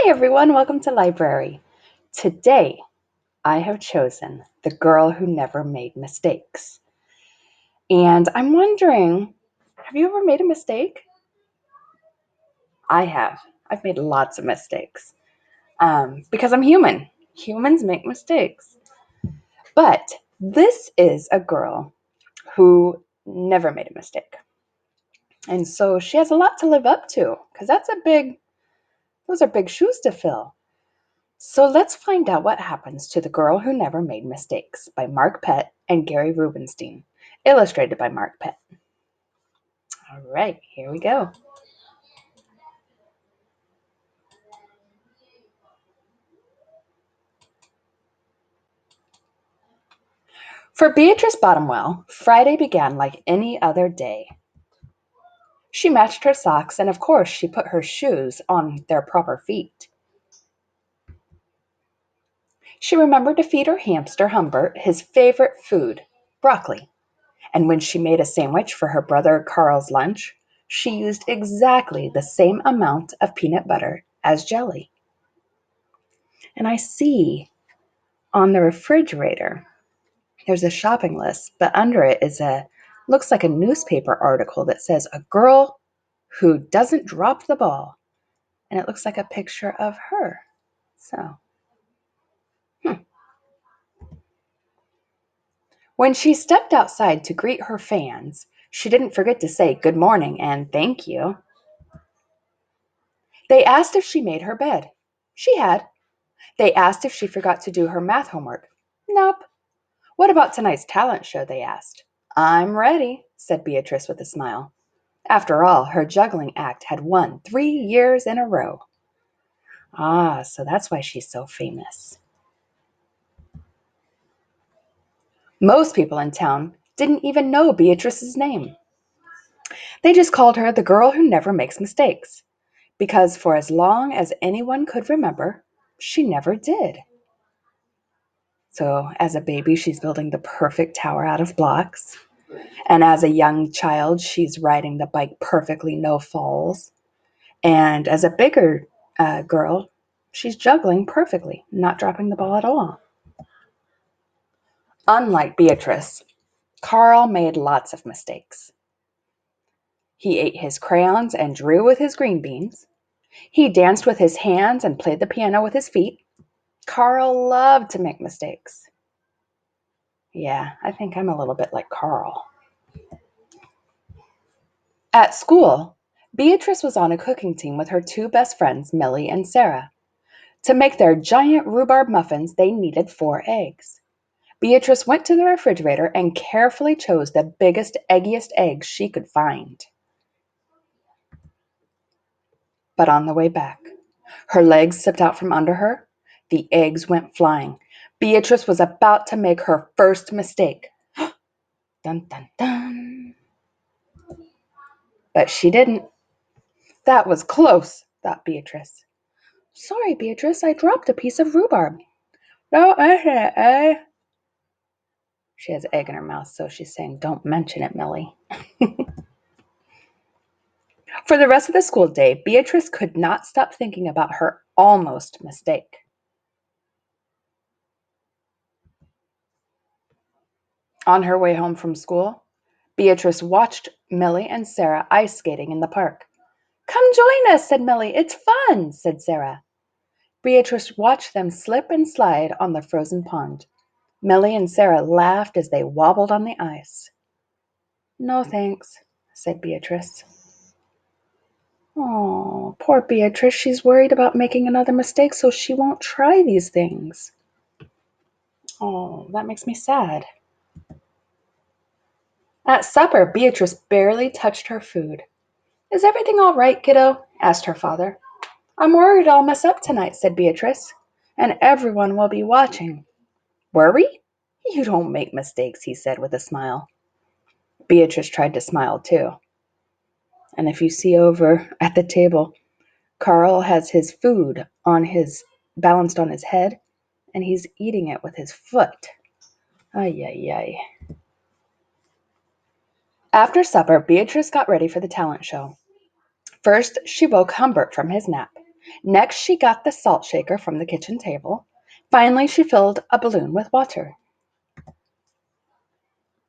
Hi everyone, welcome to Library. Today I have chosen The Girl Who Never Made Mistakes. And I'm wondering, have you ever made a mistake? I have. I've made lots of mistakes because I'm human. Humans make mistakes. But this is a girl who never made a mistake. And so she has a lot to live up to because those are big shoes to fill. So let's find out what happens to The Girl Who Never Made Mistakes by Mark Pett and Gary Rubenstein, illustrated by Mark Pett. All right, here we go. For Beatrice Bottomwell, Friday began like any other day. She matched her socks, and of course she put her shoes on their proper feet. She remembered to feed her hamster Humbert his favorite food, broccoli. And when she made a sandwich for her brother Carl's lunch, she used exactly the same amount of peanut butter as jelly. And I see on the refrigerator, there's a shopping list, but under it looks like a newspaper article that says a girl who doesn't drop the ball. And it looks like a picture of her. So, When she stepped outside to greet her fans, she didn't forget to say good morning and thank you. They asked if she made her bed. She had. They asked if she forgot to do her math homework. Nope. What about tonight's talent show? They asked. I'm ready, said Beatrice with a smile. After all, her juggling act had won 3 years in a row. Ah, so that's why she's so famous. Most people in town didn't even know Beatrice's name. They just called her the girl who never makes mistakes, because for as long as anyone could remember, she never did. So, as a baby, she's building the perfect tower out of blocks. And as a young child, she's riding the bike perfectly, no falls. And as a bigger girl, she's juggling perfectly, not dropping the ball at all. Unlike Beatrice, Carl made lots of mistakes. He ate his crayons and drew with his green beans. He danced with his hands and played the piano with his feet. Carl loved to make mistakes. Yeah, I think I'm a little bit like Carl. At school, Beatrice was on a cooking team with her two best friends, Millie and Sarah. To make their giant rhubarb muffins, they needed 4 eggs. Beatrice went to the refrigerator and carefully chose the biggest, eggiest eggs she could find. But on the way back, her legs slipped out from under her. The eggs went flying. Beatrice was about to make her first mistake. Dun, dun, dun. But she didn't. That was close, thought Beatrice. Sorry, Beatrice, I dropped a piece of rhubarb. Don't mention it, eh? She has egg in her mouth, so she's saying, don't mention it, Millie. For the rest of the school day, Beatrice could not stop thinking about her almost mistake. On her way home from school, Beatrice watched Millie and Sarah ice skating in the park. Come join us, said Millie. It's fun, said Sarah. Beatrice watched them slip and slide on the frozen pond. Millie and Sarah laughed as they wobbled on the ice. No thanks, said Beatrice. Oh, poor Beatrice. She's worried about making another mistake, so she won't try these things. Oh, that makes me sad. At supper, Beatrice barely touched her food. Is everything all right, kiddo? Asked her father. I'm worried I'll mess up tonight, said Beatrice, and everyone will be watching. Worry? You don't make mistakes, he said with a smile. Beatrice tried to smile too. And if you see over at the table, Carl has his food balanced on his head, and he's eating it with his foot. Ay, ay, ay. After supper, Beatrice got ready for the talent show. First, she woke Humbert from his nap. Next, she got the salt shaker from the kitchen table. Finally, she filled a balloon with water.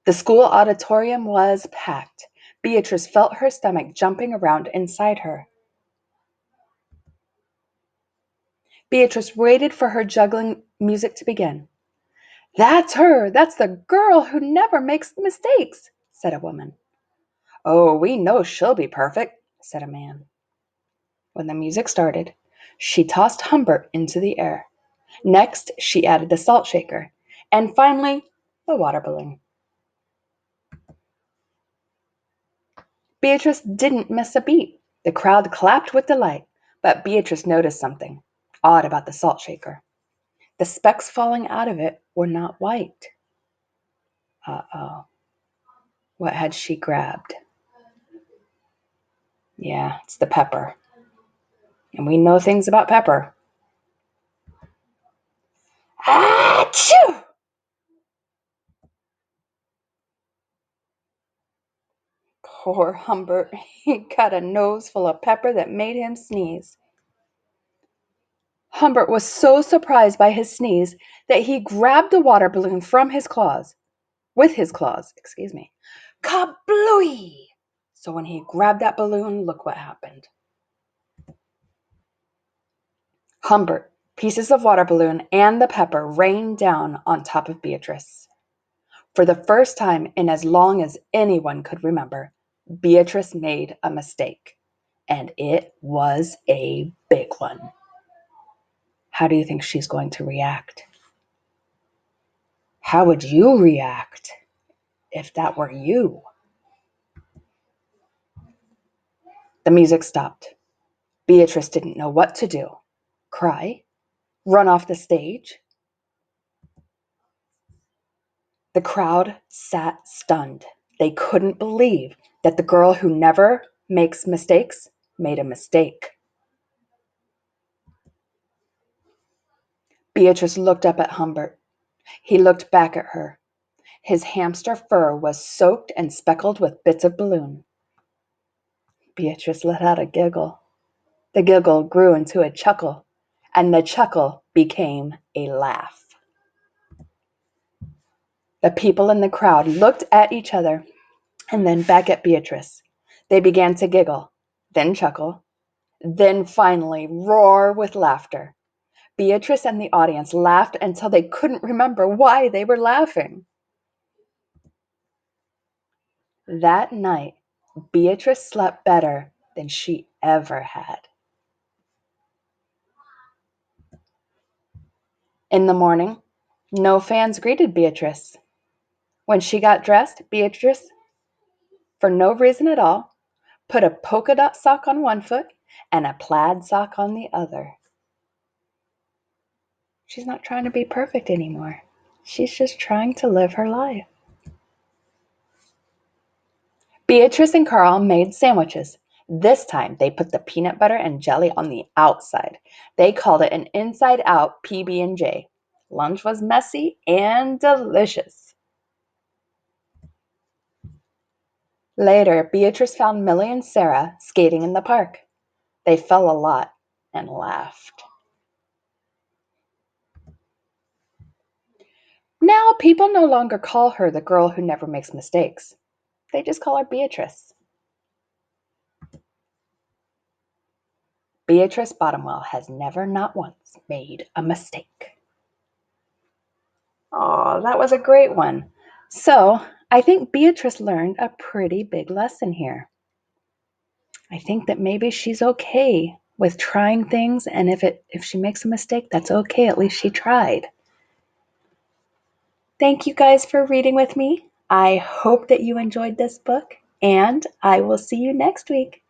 The school auditorium was packed. Beatrice felt her stomach jumping around inside her. Beatrice waited for her juggling music to begin. "That's her! That's the girl who never makes mistakes," said a woman. "Oh, we know she'll be perfect," said a man. When the music started, she tossed Humbert into the air. Next, she added the salt shaker. And finally, the water balloon. Beatrice didn't miss a beat. The crowd clapped with delight, but Beatrice noticed something odd about the salt shaker. The specks falling out of it were not white. Uh-oh. What had she grabbed? Yeah, it's the pepper. And we know things about pepper. Achoo! Poor Humbert. He got a nose full of pepper that made him sneeze. Humbert was so surprised by his sneeze that he grabbed the water balloon from his claws. With his claws, excuse me. Kablooey! So when he grabbed that balloon, look what happened. Humbert, pieces of water balloon, and the pepper rained down on top of Beatrice. For the first time in as long as anyone could remember, Beatrice made a mistake. And it was a big one. How do you think she's going to react? How would you react if that were you? The music stopped. Beatrice didn't know what to do. Cry? Run off the stage? The crowd sat stunned. They couldn't believe that the girl who never makes mistakes made a mistake. Beatrice looked up at Humbert. He looked back at her. His hamster fur was soaked and speckled with bits of balloon. Beatrice let out a giggle. The giggle grew into a chuckle, and the chuckle became a laugh. The people in the crowd looked at each other and then back at Beatrice. They began to giggle, then chuckle, then finally roar with laughter. Beatrice and the audience laughed until they couldn't remember why they were laughing. That night, Beatrice slept better than she ever had. In the morning, no fans greeted Beatrice. When she got dressed, Beatrice, for no reason at all, put a polka dot sock on one foot and a plaid sock on the other. She's not trying to be perfect anymore. She's just trying to live her life. Beatrice and Carl made sandwiches. This time they put the peanut butter and jelly on the outside. They called it an inside-out PB&J. Lunch was messy and delicious. Later, Beatrice found Millie and Sarah skating in the park. They fell a lot and laughed. Now, people no longer call her the girl who never makes mistakes. They just call her Beatrice. Beatrice Bottomwell has never, not once, made a mistake. Oh, that was a great one. So, I think Beatrice learned a pretty big lesson here. I think that maybe she's okay with trying things, and if she makes a mistake, that's okay. At least she tried. Thank you guys for reading with me. I hope that you enjoyed this book, and I will see you next week.